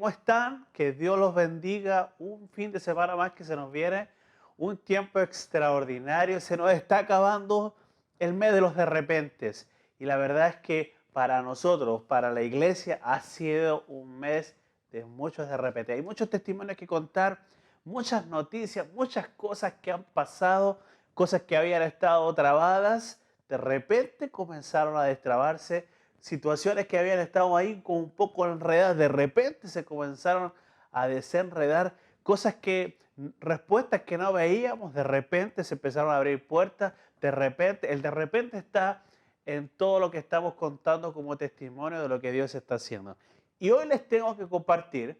¿Cómo están? Que Dios los bendiga. Un fin de semana más que se nos viene. Un tiempo extraordinario. Se nos está acabando el mes de los de repentes. Y la verdad es que para nosotros, para la iglesia, ha sido un mes de muchos de repente. Hay muchos testimonios que contar, muchas noticias, muchas cosas que han pasado, cosas que habían estado trabadas. De repente comenzaron a destrabarse situaciones que habían estado ahí con un poco enredadas, de repente se comenzaron a desenredar cosas respuestas que no veíamos, de repente se empezaron a abrir puertas, de repente está en todo lo que estamos contando como testimonio de lo que Dios está haciendo. Y hoy les tengo que compartir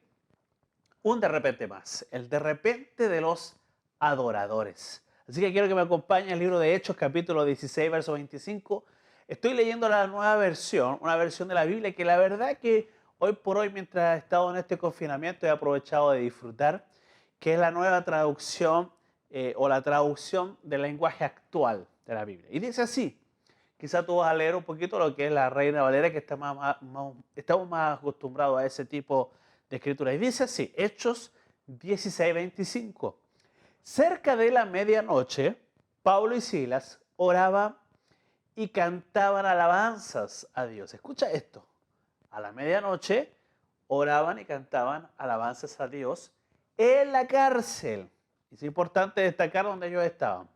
un de repente más, el de repente de los adoradores. Así que quiero que me acompañe al libro de Hechos, capítulo 16, verso 25. Estoy leyendo la nueva versión, una versión de la Biblia que la verdad que hoy por hoy, mientras he estado en este confinamiento, he aprovechado de disfrutar, que es la nueva traducción o la traducción del lenguaje actual de la Biblia. Y dice así, quizá tú vas a leer un poquito lo que es la Reina Valera, que estamos más acostumbrados a ese tipo de escritura. Y dice así, Hechos 16, 25. Cerca de la medianoche, Pablo y Silas oraban y cantaban alabanzas a Dios. Escucha esto. A la medianoche oraban y cantaban alabanzas a Dios en la cárcel. Es importante destacar donde ellos estaban.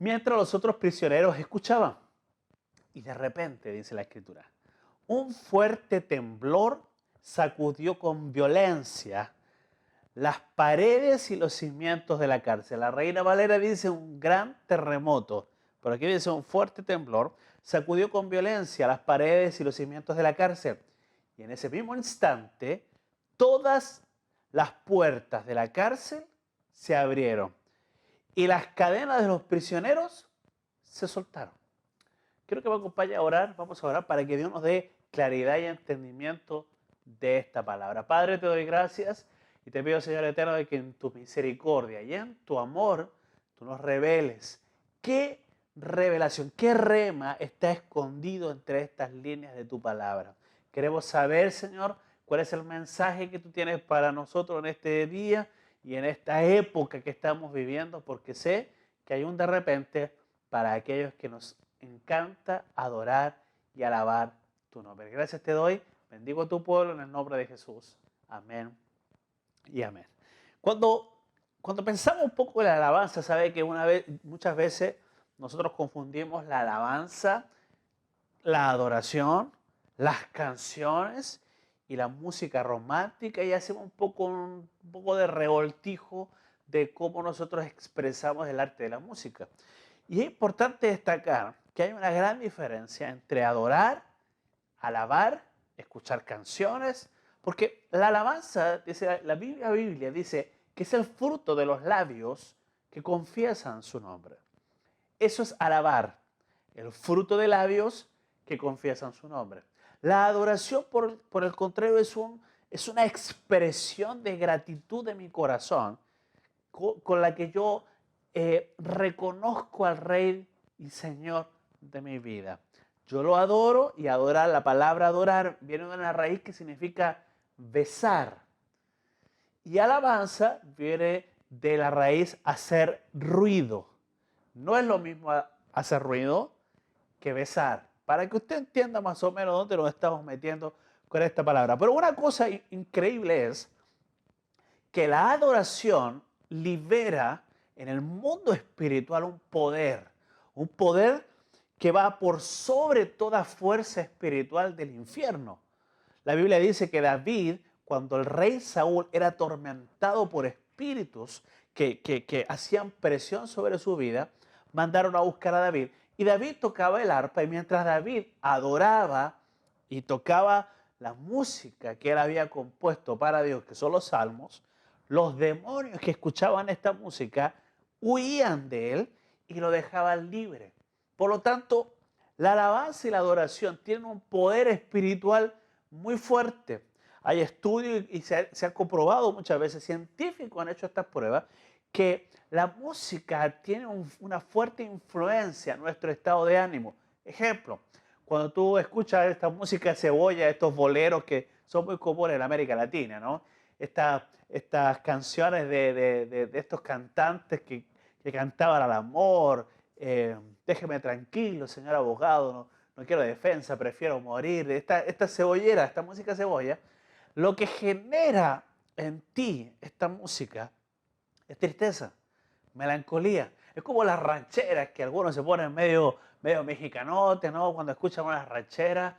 Mientras los otros prisioneros escuchaban. Y de repente, dice la escritura, un fuerte temblor sacudió con violencia las paredes y los cimientos de la cárcel. La Reina Valera dice un gran terremoto, pero aquí dice un fuerte temblor sacudió con violencia las paredes y los cimientos de la cárcel. Y en ese mismo instante, todas las puertas de la cárcel se abrieron y las cadenas de los prisioneros se soltaron. Quiero que me acompañe a orar, vamos a orar para que Dios nos dé claridad y entendimiento de esta palabra. Padre, te doy gracias y te pido, Señor eterno, de que en tu misericordia y en tu amor tú nos reveles qué revelación, qué rema está escondido entre estas líneas de tu palabra. Queremos saber, Señor, cuál es el mensaje que tú tienes para nosotros en este día y en esta época que estamos viviendo, porque sé que hay un de repente para aquellos que nos encanta adorar y alabar tu nombre. Gracias te doy, bendigo a tu pueblo en el nombre de Jesús. Amén y amén. Cuando pensamos un poco en la alabanza, sabe que muchas veces nosotros confundimos la alabanza, la adoración, las canciones y la música romántica y hacemos un poco de revoltijo de cómo nosotros expresamos el arte de la música. Y es importante destacar que hay una gran diferencia entre adorar, alabar, escuchar canciones, porque la alabanza, dice la Biblia dice que es el fruto de los labios que confiesan su nombre. Eso es alabar, el fruto de labios que confiesan su nombre. La adoración, por el contrario, es una expresión de gratitud de mi corazón con la que yo reconozco al Rey y Señor de mi vida. Yo lo adoro y adorar, la palabra adorar viene de una raíz que significa besar. Y alabanza viene de la raíz hacer ruido. No es lo mismo hacer ruido que besar. Para que usted entienda más o menos dónde nos estamos metiendo con esta palabra. Pero una cosa increíble es que la adoración libera en el mundo espiritual un poder que va por sobre toda fuerza espiritual del infierno. La Biblia dice que David, cuando el rey Saúl era atormentado por espíritus que hacían presión sobre su vida, mandaron a buscar a David. Y David tocaba el arpa y mientras David adoraba y tocaba la música que él había compuesto para Dios, que son los salmos, los demonios que escuchaban esta música huían de él y lo dejaban libre. Por lo tanto, la alabanza y la adoración tienen un poder espiritual muy fuerte. Hay estudios y se ha comprobado muchas veces, científicos han hecho estas pruebas, que la música tiene una fuerte influencia en nuestro estado de ánimo. Ejemplo, cuando tú escuchas esta música de cebolla, estos boleros que son muy comunes en América Latina, ¿no? Estas canciones de estos cantantes que cantaban al amor, déjeme tranquilo, señor abogado, no quiero defensa, prefiero morir. Esta cebollera, esta música cebolla, lo que genera en ti esta música es tristeza, melancolía. Es como las rancheras que algunos se ponen medio mexicanotes, ¿no? Cuando escuchan unas rancheras.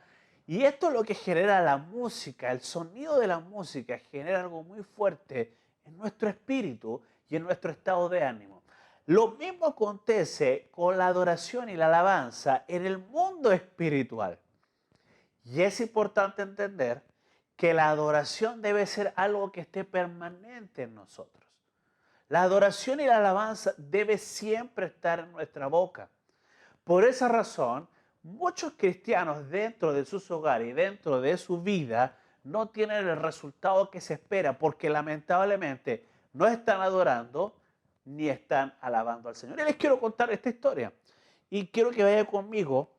Y esto es lo que genera la música, el sonido de la música genera algo muy fuerte en nuestro espíritu y en nuestro estado de ánimo. Lo mismo acontece con la adoración y la alabanza en el mundo espiritual. Y es importante entender que la adoración debe ser algo que esté permanente en nosotros. La adoración y la alabanza debe siempre estar en nuestra boca. Por esa razón, muchos cristianos dentro de sus hogares y dentro de su vida no tienen el resultado que se espera porque lamentablemente no están adorando ni están alabando al Señor. Y les quiero contar esta historia. Y quiero que vaya conmigo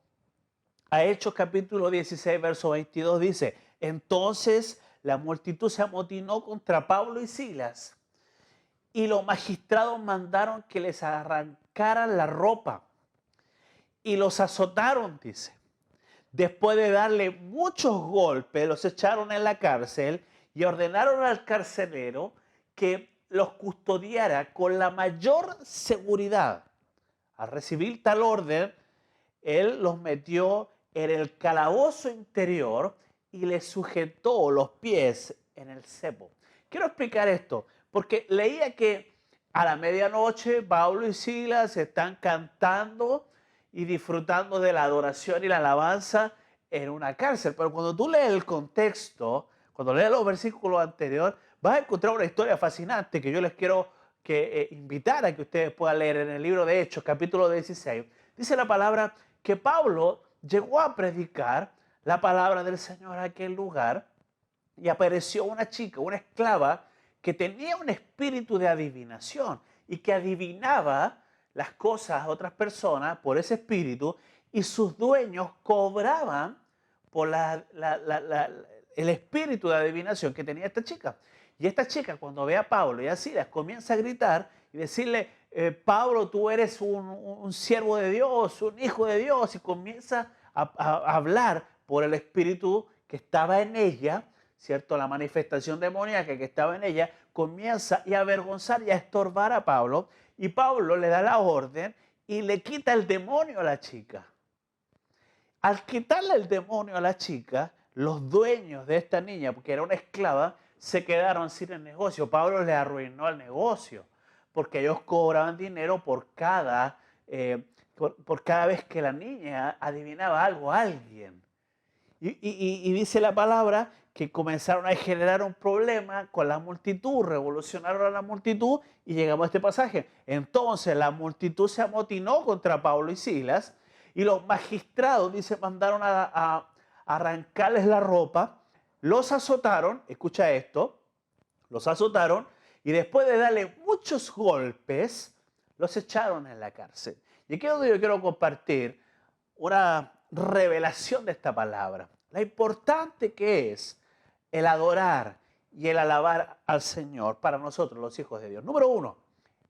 a Hechos capítulo 16, verso 22. Dice, entonces la multitud se amotinó contra Pablo y Silas y los magistrados mandaron que les arrancaran la ropa y los azotaron, dice. Después de darle muchos golpes, los echaron en la cárcel y ordenaron al carcelero que los custodiara con la mayor seguridad. Al recibir tal orden, él los metió en el calabozo interior y les sujetó los pies en el cepo. Quiero explicar esto, porque leía que a la medianoche Pablo y Silas están cantando y disfrutando de la adoración y la alabanza en una cárcel. Pero cuando tú lees el contexto, cuando lees los versículos anteriores, vas a encontrar una historia fascinante que yo les quiero invitar a que ustedes puedan leer en el libro de Hechos, capítulo 16. Dice la palabra que Pablo llegó a predicar la palabra del Señor a aquel lugar y apareció una chica, una esclava, que tenía un espíritu de adivinación y que adivinaba las cosas a otras personas por ese espíritu y sus dueños cobraban por el espíritu de adivinación que tenía esta chica. Y esta chica cuando ve a Pablo y a Silas comienza a gritar y decirle, Pablo, tú eres un siervo de Dios, un hijo de Dios, y comienza a hablar por el espíritu que estaba en ella, ¿cierto? La manifestación demoníaca que estaba en ella comienza a avergonzar y a estorbar a Pablo, y Pablo le da la orden y le quita el demonio a la chica. Al quitarle el demonio a la chica, los dueños de esta niña, porque era una esclava, se quedaron sin el negocio. Pablo le arruinó el negocio, porque ellos cobraban dinero por cada vez que la niña adivinaba algo a alguien. Y dice la palabra que comenzaron a generar un problema con la multitud, revolucionaron a la multitud y llegamos a este pasaje. Entonces la multitud se amotinó contra Pablo y Silas y los magistrados, dice, mandaron a arrancarles la ropa, los azotaron, escucha esto, los azotaron y después de darle muchos golpes, los echaron en la cárcel. Y aquí es donde yo quiero compartir una revelación de esta palabra. La importante que es el adorar y el alabar al Señor para nosotros, los hijos de Dios. Número uno,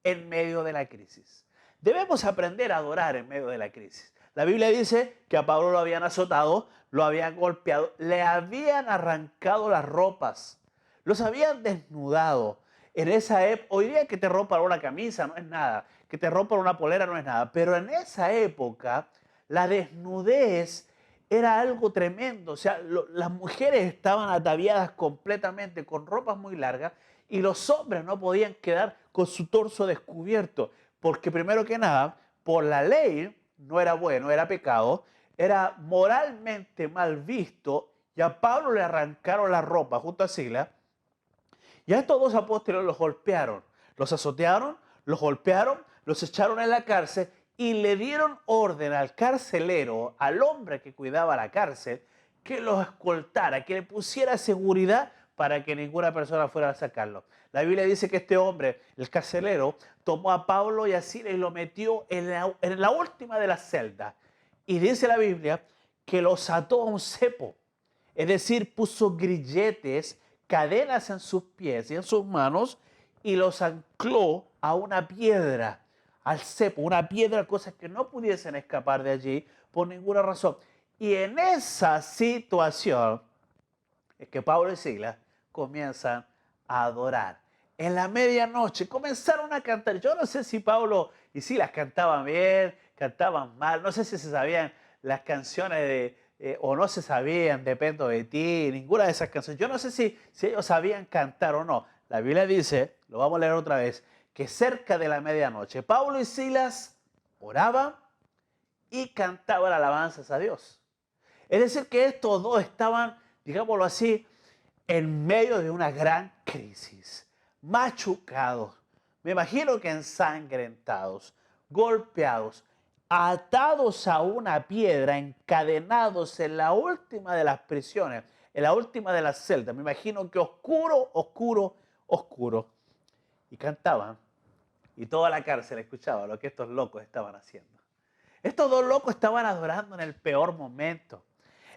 en medio de la crisis. Debemos aprender a adorar en medio de la crisis. La Biblia dice que a Pablo lo habían azotado, lo habían golpeado, le habían arrancado las ropas, los habían desnudado. En esa época, hoy día que te rompan una camisa no es nada, que te rompan una polera no es nada, pero en esa época la desnudez era algo tremendo. O sea, las mujeres estaban ataviadas completamente con ropas muy largas y los hombres no podían quedar con su torso descubierto, porque primero que nada, por la ley no era bueno, era pecado, era moralmente mal visto, y a Pablo le arrancaron la ropa junto a Silas, y a estos dos apóstoles los golpearon, los azotearon, los golpearon, los echaron en la cárcel y le dieron orden al carcelero, al hombre que cuidaba la cárcel, que los escoltara, que le pusiera seguridad para que ninguna persona fuera a sacarlo. La Biblia dice que este hombre, el carcelero, tomó a Pablo y a Silas y lo metió en la última de las celdas. Y dice la Biblia que los ató a un cepo. Es decir, puso grilletes, cadenas en sus pies y en sus manos y los ancló a una piedra, al cepo, una piedra, cosas que no pudiesen escapar de allí por ninguna razón. Y en esa situación es que Pablo y Silas comienzan a adorar. En la medianoche comenzaron a cantar. Yo no sé si Pablo y Silas cantaban bien, cantaban mal, no sé si se sabían las canciones o no se sabían, Dependo de ti, ninguna de esas canciones. Yo no sé si ellos sabían cantar o no. La Biblia dice, lo vamos a leer otra vez, que cerca de la medianoche Pablo y Silas oraban y cantaban alabanzas a Dios. Es decir, que estos dos estaban, digámoslo así, en medio de una gran crisis, machucados, me imagino que ensangrentados, golpeados, atados a una piedra, encadenados en la última de las prisiones, en la última de las celdas. Me imagino que oscuro, oscuro, oscuro. Y cantaban, y toda la cárcel escuchaba lo que estos locos estaban haciendo. Estos dos locos estaban adorando en el peor momento.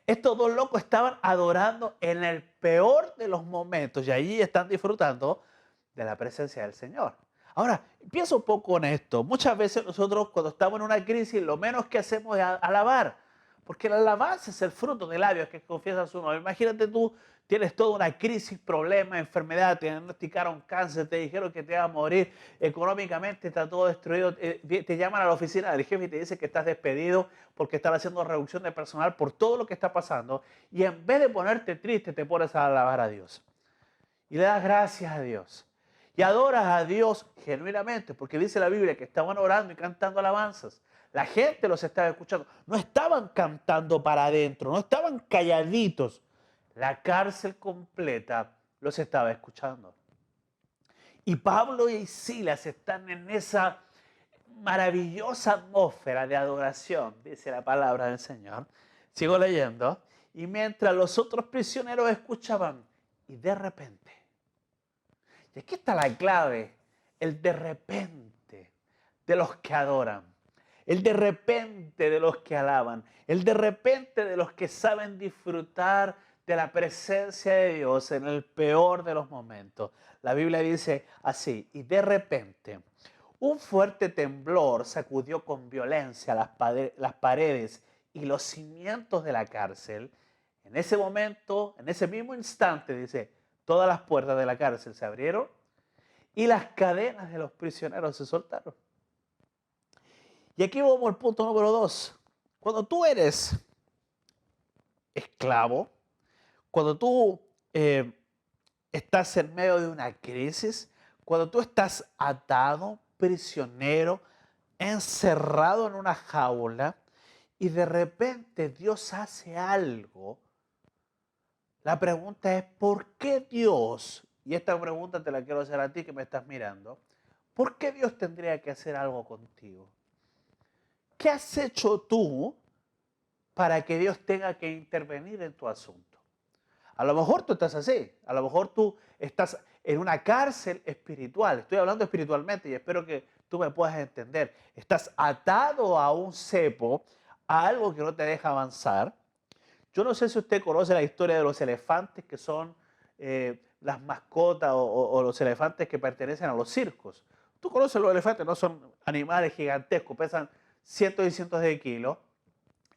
Estos dos locos estaban adorando en el peor de los momentos y allí están disfrutando de la presencia del Señor. Ahora, pienso un poco en esto. Muchas veces nosotros cuando estamos en una crisis lo menos que hacemos es alabar, porque la alabanza es el fruto de labios que confiesan su nombre. Imagínate tú, tienes toda una crisis, problema, enfermedad, te diagnosticaron cáncer, te dijeron que te vas a morir, económicamente está todo destruido, te llaman a la oficina del jefe y te dicen que estás despedido porque están haciendo reducción de personal por todo lo que está pasando y en vez de ponerte triste te pones a alabar a Dios y le das gracias a Dios y adoras a Dios genuinamente porque dice la Biblia que estaban orando y cantando alabanzas. La gente los estaba escuchando, no estaban cantando para adentro, no estaban calladitos. La cárcel completa los estaba escuchando. Y Pablo y Silas están en esa maravillosa atmósfera de adoración, dice la palabra del Señor. Sigo leyendo. Y mientras los otros prisioneros escuchaban, y de repente, y aquí está la clave, el de repente de los que adoran, el de repente de los que alaban, el de repente de los que saben disfrutar de la presencia de Dios en el peor de los momentos. La Biblia dice así, y de repente un fuerte temblor sacudió con violencia las paredes y los cimientos de la cárcel. En ese momento, en ese mismo instante, dice, todas las puertas de la cárcel se abrieron y las cadenas de los prisioneros se soltaron. Y aquí vamos al punto número 2. Cuando tú eres esclavo, cuando tú estás en medio de una crisis, cuando tú estás atado, prisionero, encerrado en una jaula y de repente Dios hace algo, la pregunta es, ¿por qué Dios? Y esta pregunta te la quiero hacer a ti que me estás mirando. ¿Por qué Dios tendría que hacer algo contigo? ¿Qué has hecho tú para que Dios tenga que intervenir en tu asunto? A lo mejor tú estás así, a lo mejor tú estás en una cárcel espiritual, estoy hablando espiritualmente y espero que tú me puedas entender. Estás atado a un cepo, a algo que no te deja avanzar. Yo no sé si usted conoce la historia de los elefantes que son las mascotas o los elefantes que pertenecen a los circos. Tú conoces los elefantes, no son animales gigantescos, pesan cientos y cientos de kilos.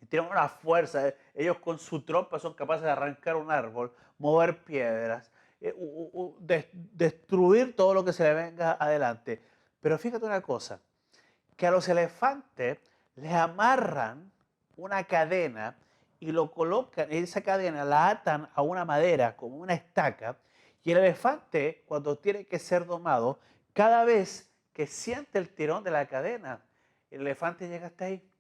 Y tienen una fuerza, ellos con su trompa son capaces de arrancar un árbol, mover piedras, destruir todo lo que se le venga adelante. Pero fíjate una cosa, que a los elefantes les amarran una cadena y lo colocan, esa cadena la atan a una madera como una estaca y el elefante cuando tiene que ser domado, cada vez que siente el tirón de la cadena, el elefante llega hasta ahí.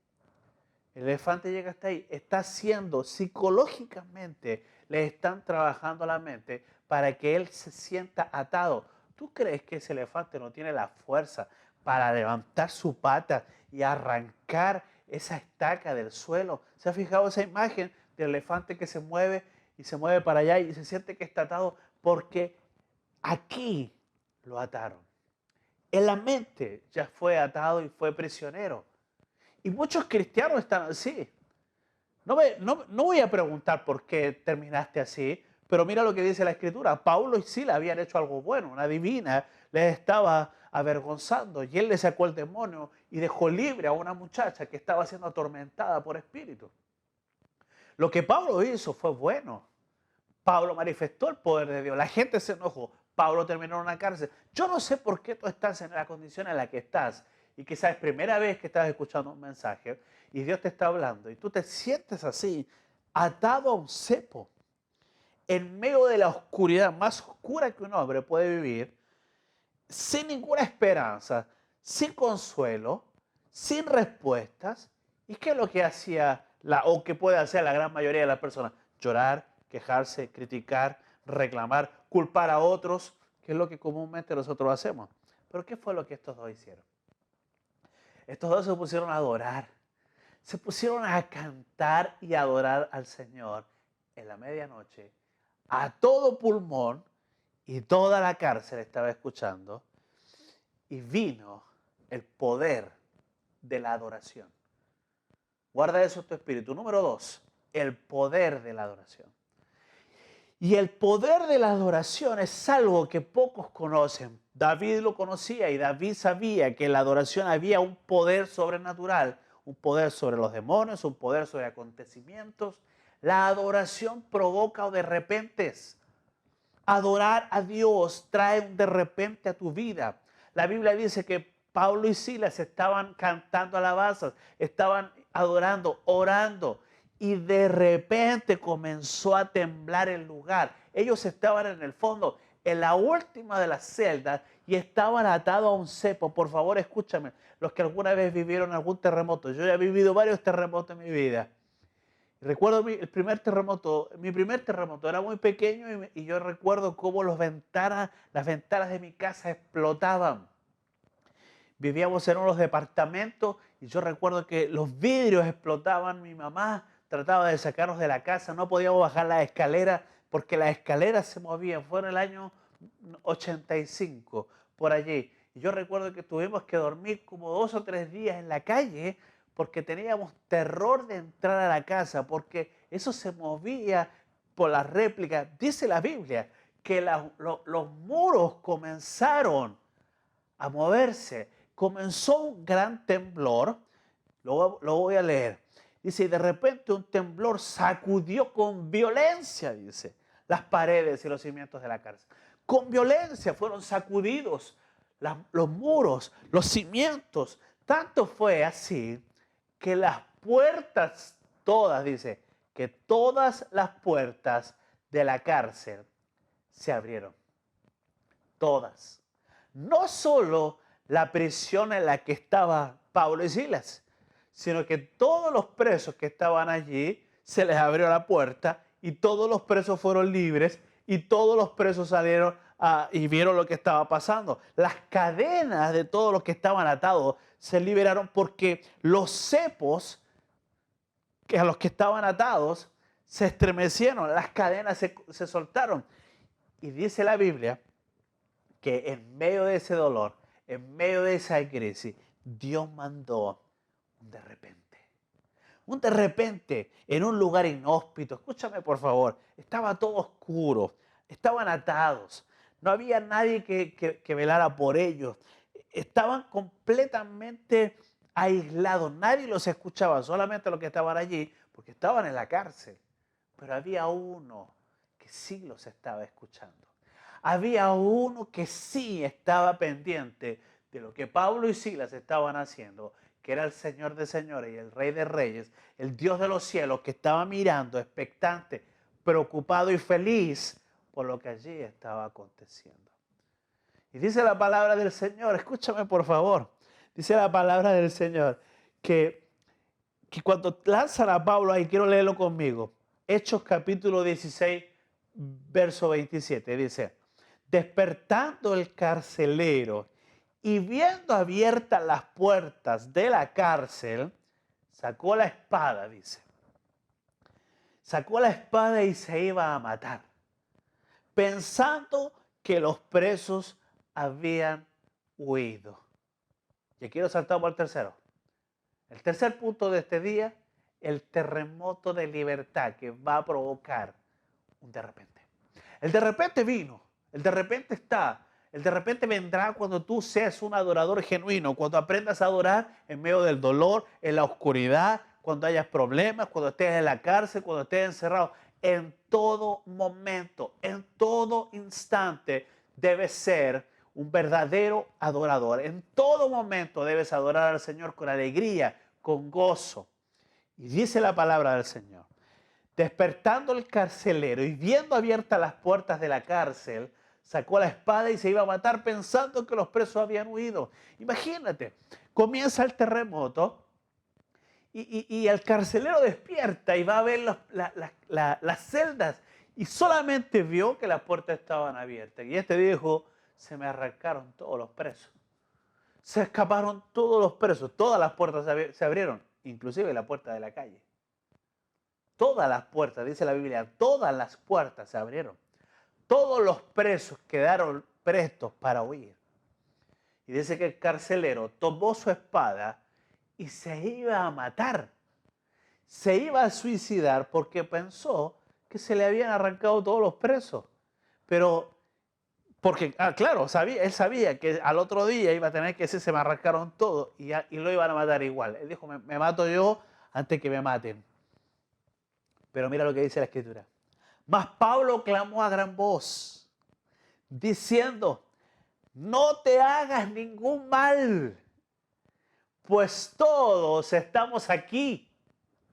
El elefante llega hasta ahí, está haciendo psicológicamente, le están trabajando la mente para que él se sienta atado. ¿Tú crees que ese elefante no tiene la fuerza para levantar su pata y arrancar esa estaca del suelo? ¿Se ha fijado esa imagen del elefante que se mueve y se mueve para allá y se siente que está atado? Porque aquí lo ataron. En la mente ya fue atado y fue prisionero. Y muchos cristianos están así. No voy a preguntar por qué terminaste así, pero mira lo que dice la Escritura. Pablo y Sila habían hecho algo bueno, una divina les estaba avergonzando y él le sacó el demonio y dejó libre a una muchacha que estaba siendo atormentada por espíritus. Lo que Pablo hizo fue bueno. Pablo manifestó el poder de Dios. La gente se enojó. Pablo terminó en una cárcel. Yo no sé por qué tú estás en la condición en la que estás y quizás es primera vez que estás escuchando un mensaje y Dios te está hablando y tú te sientes así, atado a un cepo, en medio de la oscuridad más oscura que un hombre puede vivir, sin ninguna esperanza, sin consuelo, sin respuestas. ¿Y qué es lo que hacía o que puede hacer la gran mayoría de las personas? Llorar, quejarse, criticar, reclamar, culpar a otros, que es lo que comúnmente nosotros hacemos. Pero ¿qué fue lo que estos dos hicieron? Estos dos se pusieron a adorar, se pusieron a cantar y adorar al Señor en la medianoche, a todo pulmón, y toda la cárcel estaba escuchando, y vino el poder de la adoración. Guarda eso en tu espíritu. Número 2, el poder de la adoración. Y el poder de la adoración es algo que pocos conocen. David lo conocía y David sabía que en la adoración había un poder sobrenatural, un poder sobre los demonios, un poder sobre acontecimientos. La adoración provoca de repentes. Adorar a Dios trae un de repente a tu vida. La Biblia dice que Pablo y Silas estaban cantando alabanzas, estaban adorando, orando, y de repente comenzó a temblar el lugar. Ellos estaban en el fondo, en la última de las celdas, y estaban atados a un cepo. Por favor, escúchame, los que alguna vez vivieron algún terremoto. Yo ya he vivido varios terremotos en mi vida. Recuerdo el primer terremoto, mi primer terremoto era muy pequeño y yo recuerdo cómo las ventanas de mi casa explotaban. Vivíamos en unos departamentos y yo recuerdo que los vidrios explotaban. Mi mamá trataba de sacarnos de la casa, no podíamos bajar la escalera porque las escaleras se movían. Fue en el año 85, por allí. Y yo recuerdo que tuvimos que dormir como 2 o 3 días en la calle porque teníamos terror de entrar a la casa, porque eso se movía por las réplicas. Dice la Biblia que los muros comenzaron a moverse. Comenzó un gran temblor, lo voy a leer. Dice, y de repente un temblor sacudió con violencia, dice, las paredes y los cimientos de la cárcel. Con violencia fueron sacudidos los muros, los cimientos. Tanto fue así que las puertas todas, dice, que todas las puertas de la cárcel se abrieron. Todas. No solo la prisión en la que estaba Pablo y Silas, sino que todos los presos que estaban allí se les abrió la puerta y todos los presos fueron libres y todos los presos salieron y vieron lo que estaba pasando. Las cadenas de todos los que estaban atados se liberaron porque los cepos a los que estaban atados se estremecieron, las cadenas se soltaron. Y dice la Biblia que en medio de ese dolor, en medio de esa crisis, Dios mandó un de repente. Un de repente en un lugar inhóspito. Escúchame por favor. Estaba todo oscuro. Estaban atados. No había nadie que velara por ellos. Estaban completamente aislados. Nadie los escuchaba. Solamente los que estaban allí porque estaban en la cárcel. Pero había uno que sí los estaba escuchando. Había uno que sí estaba pendiente de lo que Pablo y Silas estaban haciendo, que era el Señor de señores y el Rey de reyes, el Dios de los cielos, que estaba mirando, expectante, preocupado y feliz por lo que allí estaba aconteciendo. Y dice la palabra del Señor, escúchame por favor, dice la palabra del Señor, que cuando lanzan a Pablo, ahí quiero leerlo conmigo, Hechos capítulo 16, verso 27, dice, despertando el carcelero y viendo abiertas las puertas de la cárcel, sacó la espada, dice. Sacó la espada y se iba a matar, pensando que los presos habían huido. Y quiero saltar por el tercero. El tercer punto de este día el terremoto de libertad que va a provocar un de repente. El de repente vino, el de repente está, el de repente vendrá cuando tú seas un adorador genuino, cuando aprendas a adorar en medio del dolor, en la oscuridad, cuando hayas problemas, cuando estés en la cárcel, cuando estés encerrado. En todo momento, en todo instante, debes ser un verdadero adorador. En todo momento debes adorar al Señor con alegría, con gozo. Y dice la palabra del Señor: despertando el carcelero y viendo abiertas las puertas de la cárcel, sacó la espada y se iba a matar pensando que los presos habían huido. Imagínate, comienza el terremoto y el carcelero despierta y va a ver las celdas y solamente vio que las puertas estaban abiertas. Y este dijo: se me arrancaron todos los presos. Se escaparon todos los presos, todas las puertas se abrieron, inclusive la puerta de la calle. Todas las puertas, dice la Biblia, todas las puertas se abrieron. Todos los presos quedaron prestos para huir. Y dice que el carcelero tomó su espada y se iba a matar. Se iba a suicidar porque pensó que se le habían arrancado todos los presos. Pero, porque, claro, él sabía que al otro día iba a tener que decir: se me arrancaron todos, y lo iban a matar igual. Él dijo: me mato yo antes que me maten. Pero mira lo que dice la Escritura. Mas Pablo clamó a gran voz, diciendo: no te hagas ningún mal, pues todos estamos aquí.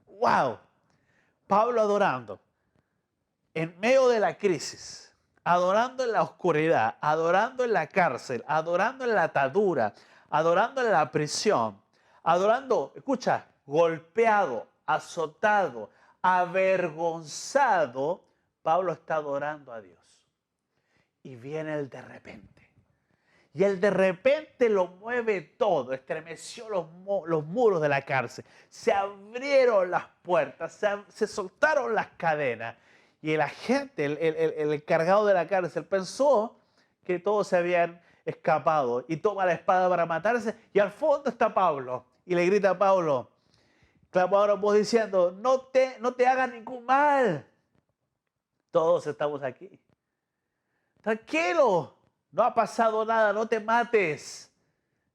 ¡Wow! Pablo adorando en medio de la crisis, adorando en la oscuridad, adorando en la cárcel, adorando en la atadura, adorando en la prisión, adorando, escucha, golpeado, azotado, avergonzado. Pablo está adorando a Dios. Y viene el de repente. Y el de repente lo mueve todo, estremeció los muros de la cárcel, se abrieron las puertas, se soltaron las cadenas. Y el agente, el encargado de la cárcel, pensó que todos se habían escapado y toma la espada para matarse. Y al fondo está Pablo y le grita a Pablo, clamó ahora voz diciendo: no te hagas ningún mal. Todos estamos aquí. Tranquilo, no ha pasado nada, no te mates.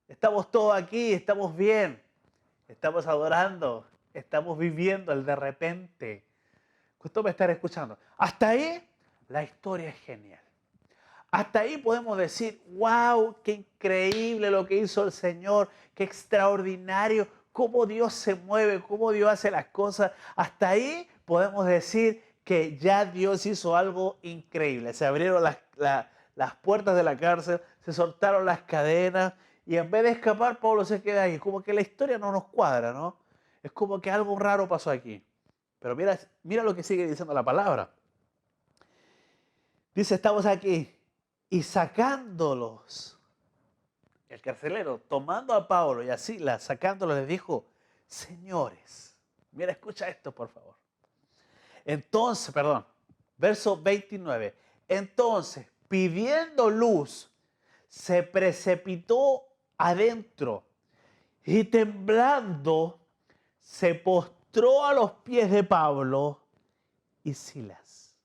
Estamos todos aquí, estamos bien. Estamos adorando, estamos viviendo el de repente. Usted me está escuchando. Hasta ahí la historia es genial. Hasta ahí podemos decir: wow, qué increíble lo que hizo el Señor, qué extraordinario, cómo Dios se mueve, cómo Dios hace las cosas. Hasta ahí podemos decir que ya Dios hizo algo increíble. Se abrieron las puertas de la cárcel, se soltaron las cadenas y en vez de escapar, Pablo se queda ahí. Como que la historia no nos cuadra, ¿no? Es como que algo raro pasó aquí. Pero mira lo que sigue diciendo la palabra. Dice: estamos aquí. Y sacándolos, el carcelero, tomando a Pablo y a Silas, sacándolos, les dijo: señores, mira, escucha esto, por favor. Entonces, verso 29. Entonces, pidiendo luz, se precipitó adentro y temblando, se postró a los pies de Pablo y Silas.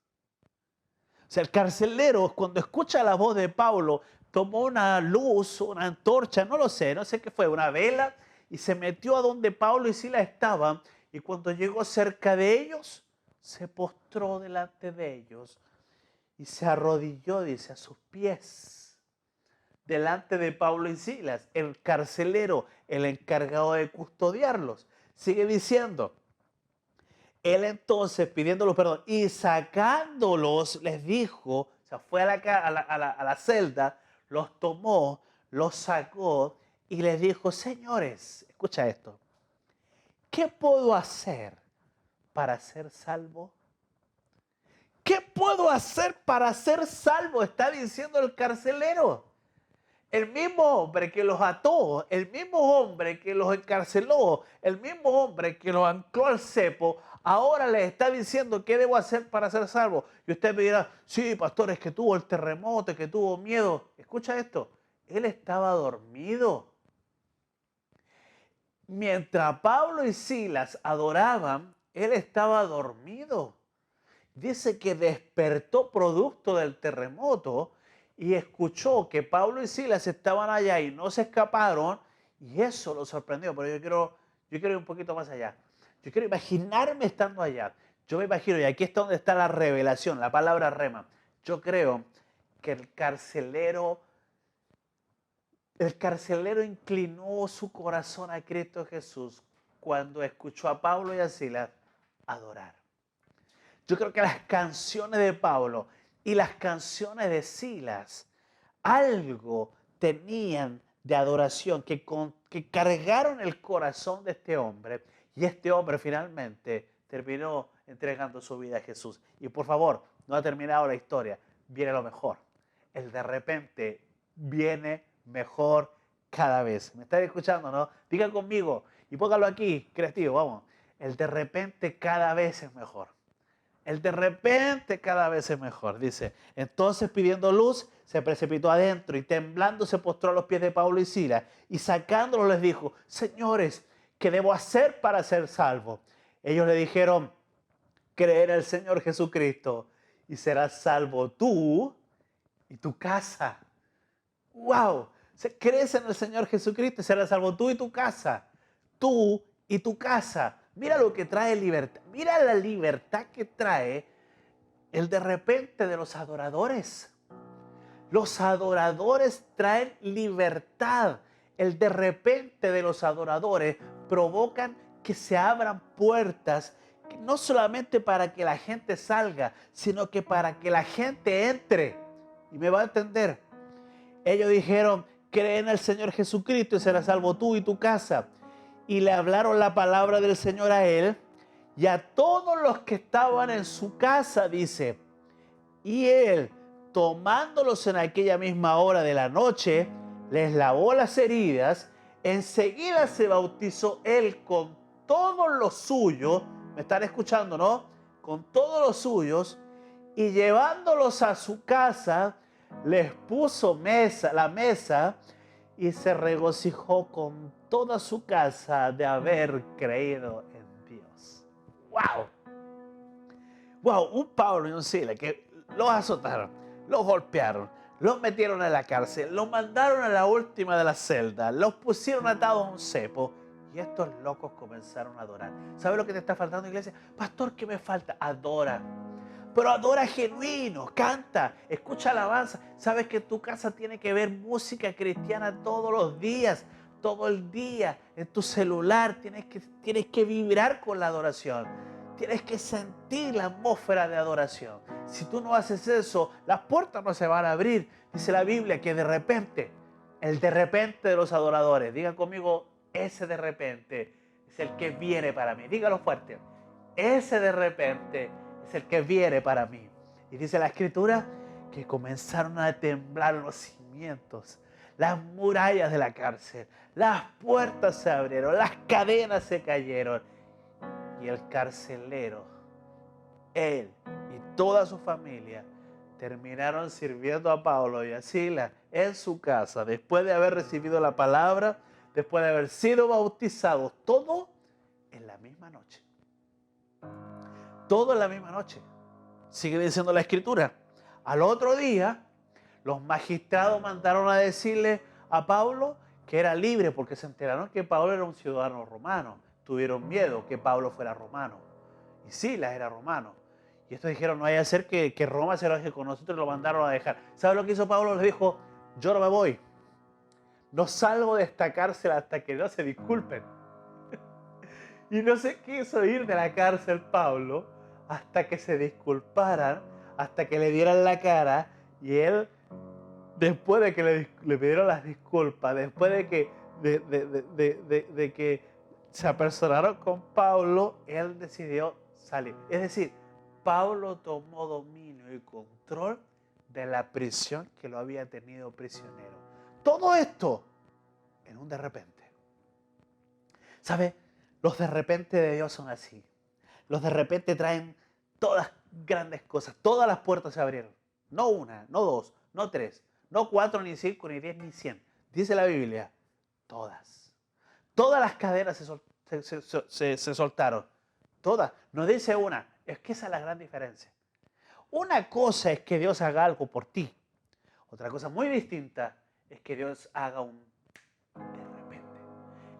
O sea, el carcelero, cuando escucha la voz de Pablo, tomó una luz, una antorcha, no sé qué fue, una vela, y se metió a donde Pablo y Silas estaban, y cuando llegó cerca de ellos, se postró delante de ellos y se arrodilló, dice, a sus pies, delante de Pablo y Silas, el carcelero, el encargado de custodiarlos. Sigue diciendo: él entonces, pidiéndolos perdón y sacándolos, les dijo, o sea, fue a la celda, los tomó, los sacó y les dijo: señores, escucha esto, ¿qué puedo hacer para ser salvo? ¿Qué puedo hacer para ser salvo? Está diciendo el carcelero. El mismo hombre que los ató, el mismo hombre que los encarceló, el mismo hombre que los ancló al cepo, ahora les está diciendo qué debo hacer para ser salvo. Y usted me dirá: sí, pastor, es que tuvo el terremoto, que tuvo miedo. Escucha esto, él estaba dormido. mientras Pablo y Silas adoraban, él estaba dormido. Dice que despertó producto del terremoto y escuchó que Pablo y Silas estaban allá y no se escaparon, y eso lo sorprendió. Pero yo quiero ir un poquito más allá. Yo quiero imaginarme estando allá. Yo me imagino, y aquí está donde está la revelación, la palabra rema. Yo creo que el carcelero inclinó su corazón a Cristo Jesús cuando escuchó a Pablo y a Silas adorar. Yo creo que las canciones de Pablo y las canciones de Silas algo tenían de adoración que cargaron el corazón de este hombre, y este hombre finalmente terminó entregando su vida a Jesús. Y por favor, no ha terminado la historia, viene lo mejor. El de repente viene mejor cada vez. ¿Me están escuchando, no? Diga conmigo y póngalo aquí, creativo, vamos. El de repente cada vez es mejor. El de repente cada vez es mejor, dice. Entonces, pidiendo luz, se precipitó adentro y temblando se postró a los pies de Pablo y Silas, y sacándolos les dijo: señores, ¿qué debo hacer para ser salvo? Ellos le dijeron: creer en el Señor Jesucristo y serás salvo tú y tu casa. ¡Wow! Crees en el Señor Jesucristo y serás salvo tú y tu casa. Tú y tu casa. Mira lo que trae libertad. Mira la libertad que trae el de repente de los adoradores. Los adoradores traen libertad. El de repente de los adoradores provocan que se abran puertas, no solamente para que la gente salga, sino que para que la gente entre. Y me va a entender. Ellos dijeron: cree en el Señor Jesucristo y serás salvo tú y tu casa. Y le hablaron la palabra del Señor a él y a todos los que estaban en su casa, dice. Y él, tomándolos en aquella misma hora de la noche, les lavó las heridas. Enseguida se bautizó él con todos los suyos. ¿Me están escuchando, no? Con todos los suyos. Y llevándolos a su casa, les puso la mesa, y se regocijó con toda su casa de haber creído en Dios. ¡Wow! ¡Wow! Un Pablo y un Silas que los azotaron, los golpearon, los metieron en la cárcel, los mandaron a la última de las celdas, los pusieron atados a un cepo, y estos locos comenzaron a adorar. ¿Sabe lo que te está faltando, iglesia? Pastor, ¿qué me falta? Adora. Pero adora genuino, canta, escucha alabanza. Sabes que tu casa tiene que ver música cristiana todos los días, todo el día, en tu celular. Tienes que vibrar con la adoración. Tienes que sentir la atmósfera de adoración. Si tú no haces eso, las puertas no se van a abrir. Dice la Biblia que de repente, el de repente de los adoradores, diga conmigo, ese de repente es el que viene para mí. Dígalo fuerte. Ese de repente es el que viene para mí. Y dice la Escritura que comenzaron a temblar los cimientos, las murallas de la cárcel, las puertas se abrieron, las cadenas se cayeron, y el carcelero, él y toda su familia, terminaron sirviendo a Pablo y a Silas en su casa, después de haber recibido la palabra, después de haber sido bautizados, todo en la misma noche. Todo en la misma noche. Sigue diciendo la Escritura. Al otro día, los magistrados mandaron a decirle a Pablo que era libre, porque se enteraron que Pablo era un ciudadano romano. Tuvieron miedo que Pablo fuera romano. Y Silas era romano. Y estos dijeron: no vaya a ser que Roma se enoje con nosotros, y lo mandaron a dejar. ¿Sabe lo que hizo Pablo? Les dijo: yo no me voy. No salgo de esta cárcel hasta que no se disculpen. Y no se quiso ir de la cárcel Pablo hasta que se disculparan, hasta que le dieran la cara. Y él, después de que le pidieron las disculpas, después de que se apersonaron con Pablo, él decidió salir. Es decir, Pablo tomó dominio y control de la prisión que lo había tenido prisionero. Todo esto en un de repente. ¿Sabe? Los de repente de Dios son así. Los de repente traen todas grandes cosas. Todas las puertas se abrieron. No una, no dos, no tres, no 4, ni 5, ni 10, ni 100. Dice la Biblia, todas. Todas las cadenas se soltaron. Todas. No dice una. Es que esa es la gran diferencia. Una cosa es que Dios haga algo por ti. Otra cosa muy distinta es que Dios haga un de repente.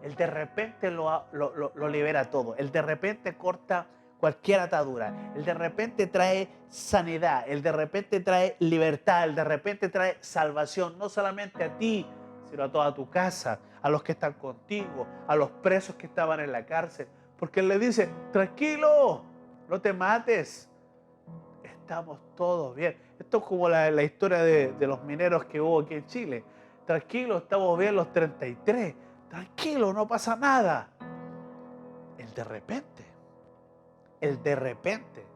El de repente lo libera todo. El de repente corta cualquier atadura. El de repente trae sanidad. El de repente trae libertad. El de repente trae salvación. No solamente a ti, sino a toda tu casa, a los que están contigo, a los presos que estaban en la cárcel. Porque Él le dice, tranquilo, no te mates. Estamos todos bien. Esto es como la historia de los mineros que hubo aquí en Chile. Tranquilo, estamos bien los 33. Tranquilo, no pasa nada. El de repente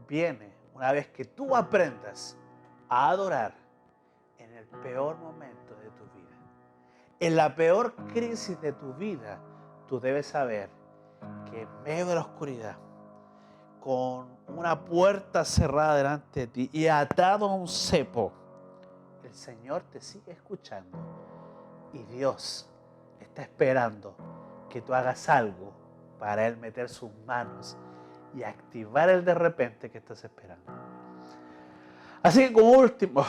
viene una vez que tú aprendas a adorar en el peor momento de tu vida. En la peor crisis de tu vida, tú debes saber que en medio de la oscuridad, con una puerta cerrada delante de ti y atado a un cepo, el Señor te sigue escuchando y Dios está esperando que tú hagas algo para Él meter sus manos y activar el de repente que estás esperando. Así que como último,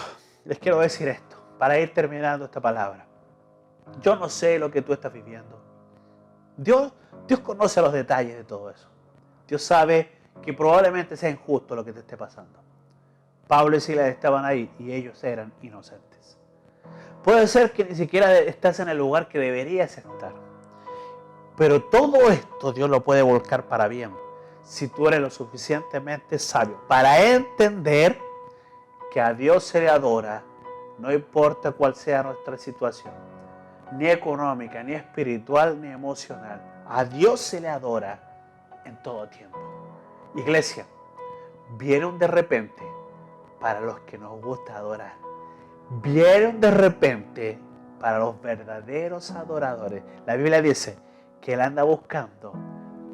les quiero decir esto, para ir terminando esta palabra. Yo no sé lo que tú estás viviendo. Dios conoce los detalles de todo eso. Dios sabe que probablemente sea injusto lo que te esté pasando. Pablo y Silas estaban ahí y ellos eran inocentes. Puede ser que ni siquiera estás en el lugar que deberías estar. Pero todo esto Dios lo puede volcar para bien si tú eres lo suficientemente sabio para entender que a Dios se le adora, no importa cuál sea nuestra situación, ni económica, ni espiritual, ni emocional. A Dios se le adora en todo tiempo. Iglesia, viene un de repente para los que nos gusta adorar. Viene un de repente para los verdaderos adoradores. La Biblia dice que Él anda buscando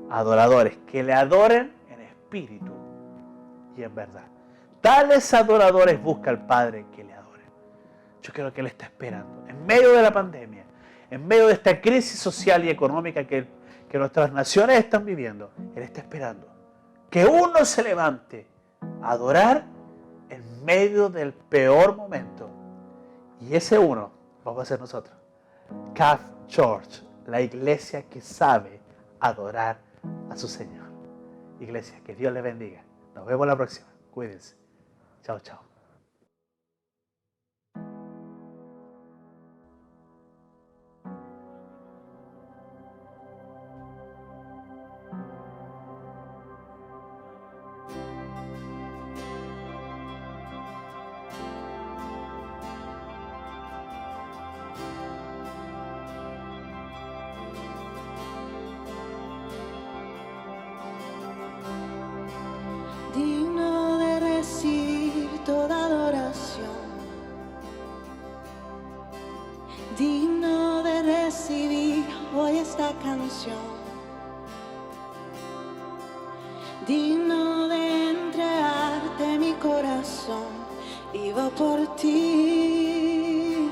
adoradores que le adoren en espíritu y en verdad. Tales adoradores busca el Padre que le adoren. Yo creo que Él está esperando, en medio de la pandemia, en medio de esta crisis social y económica que nuestras naciones están viviendo, Él está esperando que uno se levante a adorar en medio del peor momento. Y ese uno vamos a ser nosotros. Calf Church, la iglesia que sabe adorar a su Señor. Iglesia, que Dios les bendiga. Nos vemos la próxima. Cuídense. Chao, chao. Digno de recibir toda adoración, digno de recibir hoy esta canción, digno de entregarte mi corazón, vivo por ti.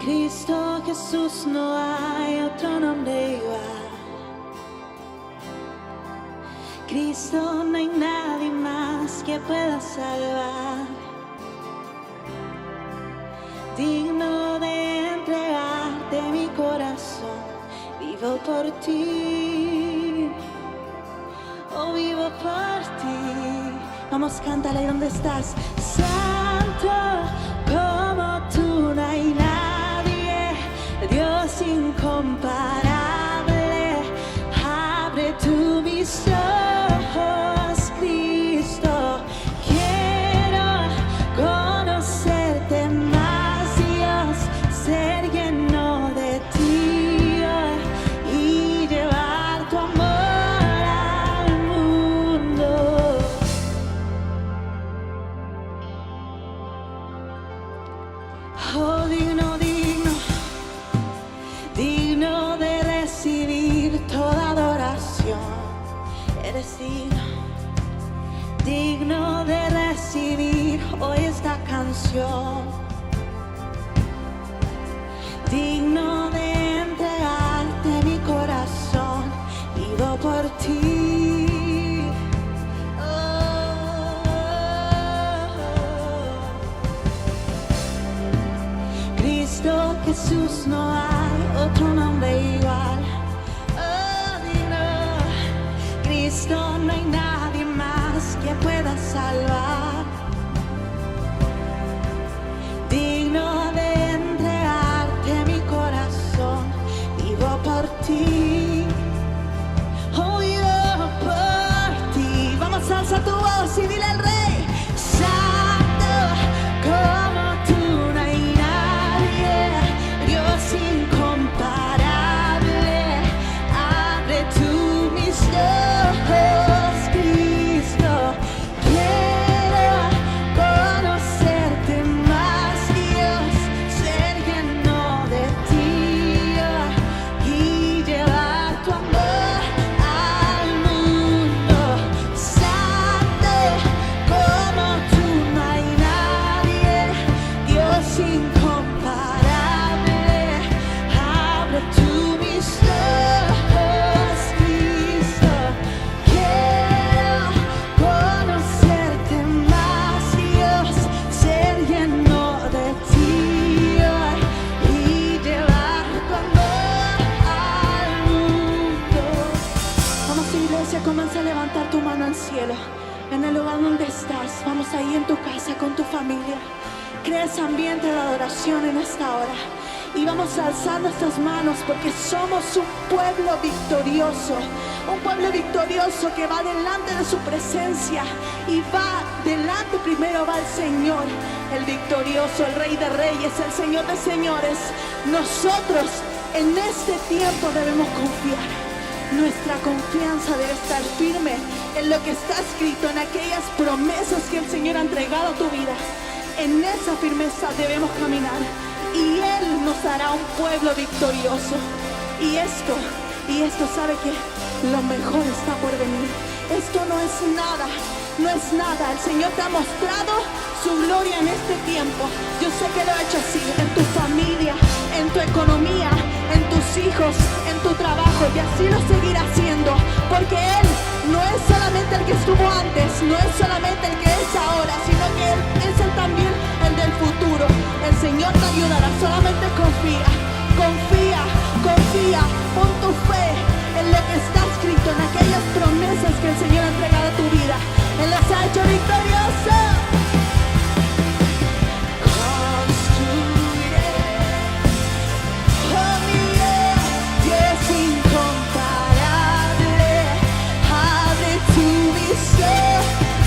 Cristo Jesús, no hay otro nombre igual. Cristo, no hay nadie más que pueda salvar. Digno de entregarte mi corazón, vivo por ti. Oh, vivo por ti. Vamos, cántale donde estás. Santo como tú no hay nadie. Dios incomparable, abre tú mis ojos, Cristo. Quiero conocerte más, Dios, ser lleno de ti y llevar tu amor al mundo. Oh, digno, digno de recibir toda adoración. Eres digno de recibir hoy esta canción. canción, digno de entregarte mi corazón, vivo por ti. Cristo Jesús, no hay otro nombre igual. Oh, digno, Cristo, no hay nadie más que pueda salvar. Digno de entregarte mi corazón, vivo por ti. Oh, vivo por ti. Vamos, alza tu voz y dile al Rey: Santo, como tú no hay nadie, Dios incomparable. Abre tú mis ojos, Cristo. Quiero conocerte más, Dios, ser lleno de ti y llevar tu amor al mundo. Santo, como tú no hay nadie, Dios incomparable. Abre tú mis ojos, Cristo. Quiero conocerte más, Dios, ser lleno de ti y llevar tu amor al mundo. Vamos, iglesia, comienza a levantar tu mano al cielo. En el lugar donde estás, vamos ahí en tu casa con tu familia. Crea ese ambiente de adoración en esta hora. Y vamos a alzar nuestras manos porque somos un pueblo victorioso. Un pueblo victorioso que va delante de su presencia. Y va delante, primero va el Señor, el victorioso, el Rey de Reyes, el Señor de Señores. Nosotros en este tiempo debemos confiar. Nuestra confianza debe estar firme en lo que está escrito, en aquellas promesas que el Señor ha entregado a tu vida. En esa firmeza debemos caminar y Él nos hará un pueblo victorioso. Y esto, sabe que lo mejor está por venir. Esto no es nada, no es nada. El Señor te ha mostrado su gloria en este tiempo. Yo sé que lo ha hecho así en tu familia, en tu economía, en tus hijos, en tu trabajo, y así lo seguirá haciendo, porque Él no es solamente el que estuvo antes, no es solamente el que es ahora, sino que Él es también el del futuro. El Señor te ayudará, solamente confía, confía, confía, pon tu fe en lo que está escrito, en aquellas promesas que el Señor ha entregado a tu vida. Él las ha hecho victoriosas.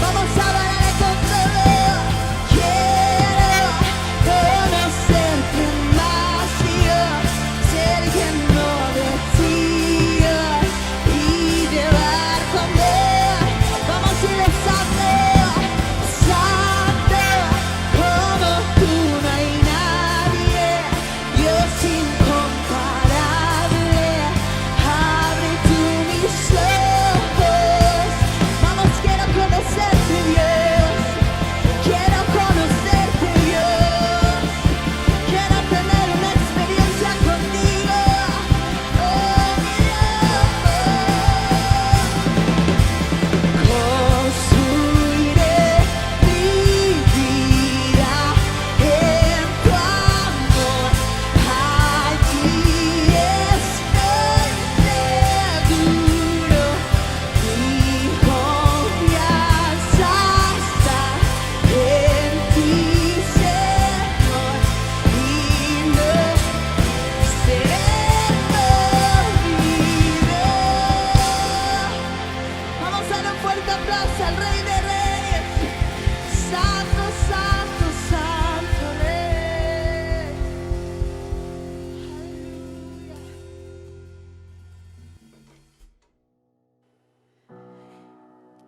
Vamos a darle con todo. Quiero conocerte más, Dios, ser lleno de ti y llevar tu amor. Vamos a ir santo, santo, como tú no hay nadie, Dios incomparable. Abre tú mis ojos. Quiero conocerte, Dios. Quiero conocerte, Dios. Quiero tener una experiencia contigo. Oh, Dios. Construiré mi vida en tu amor. Allí estoy seguro. Mi confianza está en ti, Señor, y no seré movido. Vamos a dar un fuerte aplauso al Rey de Reyes. Santo, santo, santo Rey. Aleluya.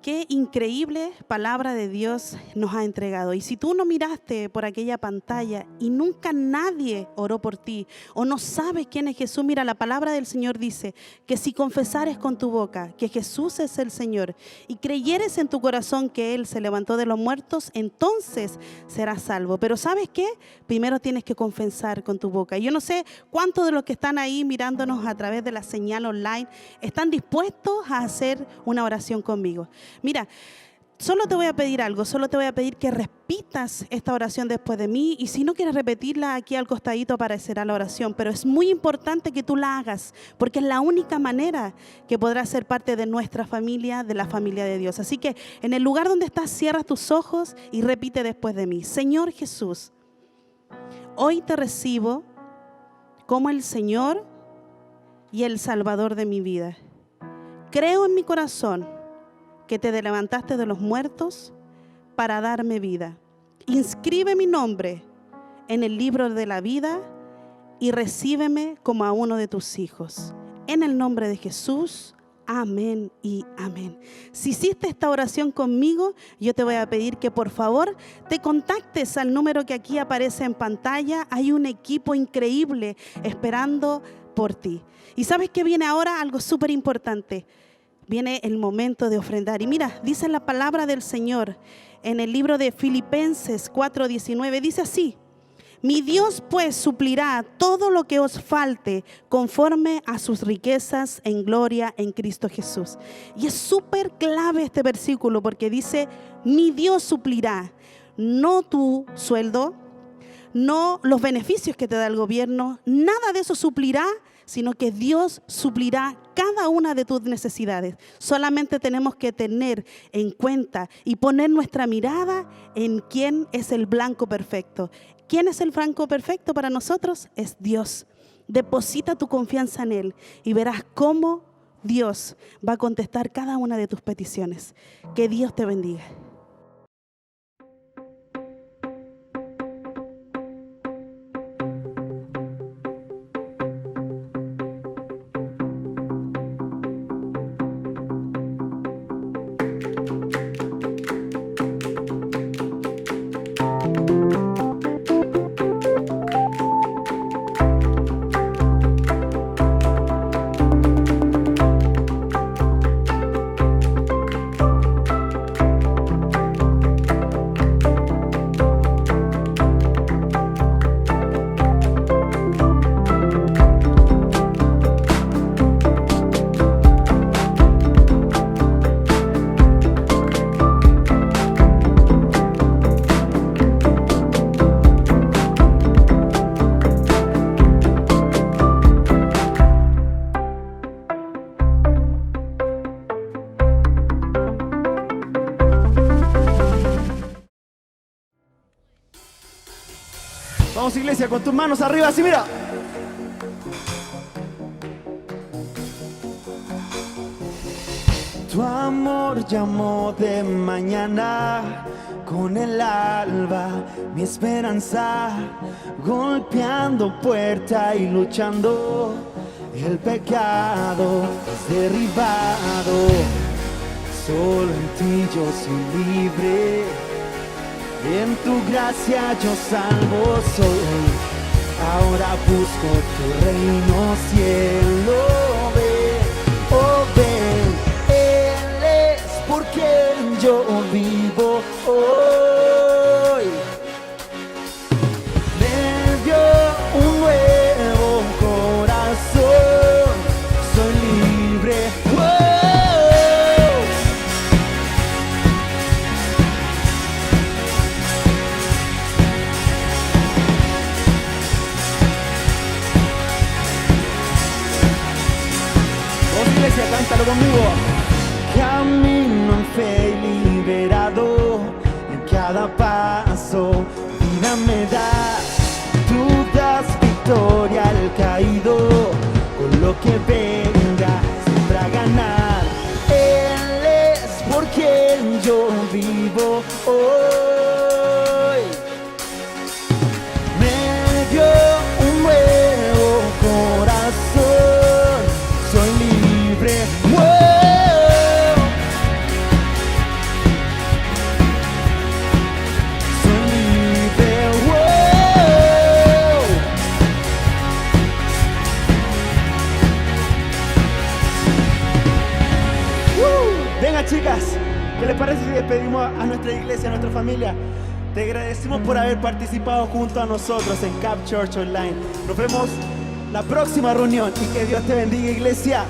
Qué Qué increíble palabra de Dios nos ha entregado. Y si tú no miraste por aquella pantalla y nunca nadie oró por ti o no sabes quién es Jesús, mira, la palabra del Señor dice que si confesares con tu boca que Jesús es el Señor y creyeres en tu corazón que Él se levantó de los muertos, entonces serás salvo. Pero ¿sabes qué? Primero tienes que confesar con tu boca. Yo no sé cuántos de los que están ahí mirándonos a través de la señal online están dispuestos a hacer una oración conmigo. Mira, solo te voy a pedir algo, solo te voy a pedir que repitas esta oración después de mí, y si no quieres repetirla, aquí al costadito aparecerá la oración, pero es muy importante que tú la hagas, porque es la única manera que podrás ser parte de nuestra familia, de la familia de Dios. Así que en el lugar donde estás, cierra tus ojos y repite después de mí. Señor Jesús, hoy te recibo como el Señor y el Salvador de mi vida. Creo en mi corazón que te levantaste de los muertos para darme vida. Inscribe mi nombre en el libro de la vida y recíbeme como a uno de tus hijos. En el nombre de Jesús, amén y amén. Si hiciste esta oración conmigo, yo te voy a pedir que por favor te contactes al número que aquí aparece en pantalla. Hay un equipo increíble esperando por ti. Y ¿sabes qué viene ahora? Algo súper importante. Viene el momento de ofrendar. Y mira, dice la palabra del Señor en el libro de Filipenses 4:19. Dice así: mi Dios pues suplirá todo lo que os falte conforme a sus riquezas en gloria en Cristo Jesús. Y es súper clave este versículo porque dice: mi Dios suplirá, no tu sueldo, no los beneficios que te da el gobierno, nada de eso suplirá, sino que Dios suplirá cada una de tus necesidades. Solamente tenemos que tener en cuenta y poner nuestra mirada en quién es el blanco perfecto. ¿Quién es el blanco perfecto para nosotros? Es Dios. Deposita tu confianza en Él y verás cómo Dios va a contestar cada una de tus peticiones. Que Dios te bendiga. Vamos, iglesia, con tus manos arriba, así, mira. Tu amor llamó de mañana con el alba, mi esperanza, golpeando puerta y luchando. El pecado es derribado, solo en ti yo soy libre. En tu gracia yo salvo soy. Ahora busco tu reino, cielo, ven, oh ven. Él es por quien yo vivo hoy. Me dio un nuevo corazón, soy libre. Iglesia, cántalo conmigo. Camino en fe liberado, en cada paso vida me das. Tú das victoria al caído, con lo que venga siempre a ganar. Él es por quien yo vivo hoy. Me dio un nuevo corazón, soy libre. Wow. despedimos a nuestra iglesia, a nuestra familia. Te agradecemos por haber participado junto a nosotros en Cap Church Online. Nos vemos la próxima reunión y que Dios te bendiga, iglesia.